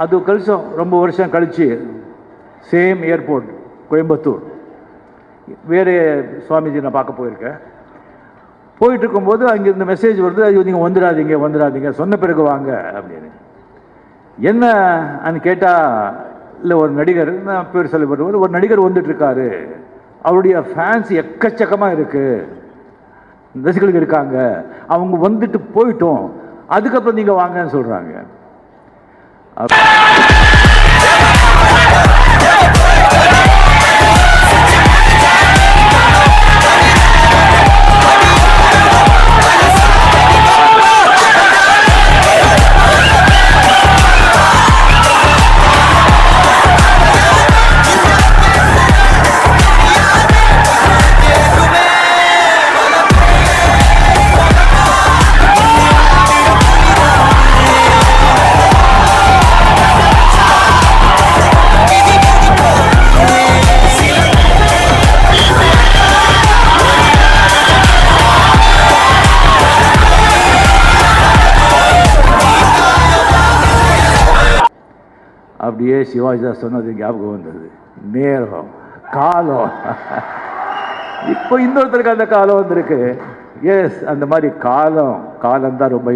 அது கழிச்சோம், ரொம்ப வருஷம் கழித்து சேம் ஏர்போர்ட் கோயம்புத்தூர் வேறு சுவாமிஜி நான் பார்க்க போயிருக்கேன். போயிட்டு இருக்கும்போது அங்கே இந்த மெசேஜ் வருது, ஐயோ நீங்கள் வந்துடாதீங்க சொன்ன பிறகு வாங்க அப்படின்னு. என்னன்னு கேட்டால், இல்லை ஒரு நடிகர், நான் பேர் சொல்லப்படுவார், ஒரு நடிகர் வந்துட்டுருக்காரு, அவருடைய ஃபேன்ஸ் எக்கச்சக்கமாக இருக்குது, ரசிகர்கள் இருக்காங்க, அவங்க வந்துட்டு போயிட்டோம், அதுக்கப்புறம் நீங்கள் வாங்கன்னு சொல்கிறாங்க. அப்படியே சிவாஜிதாஸ் சொன்னது ஞாபகம் வந்தது. நேரம், காலம், இப்போ இன்னொருத்தருக்கு அந்த காலம் வந்திருக்கு. எஸ், அந்த மாதிரி காலம் தான் ரொம்ப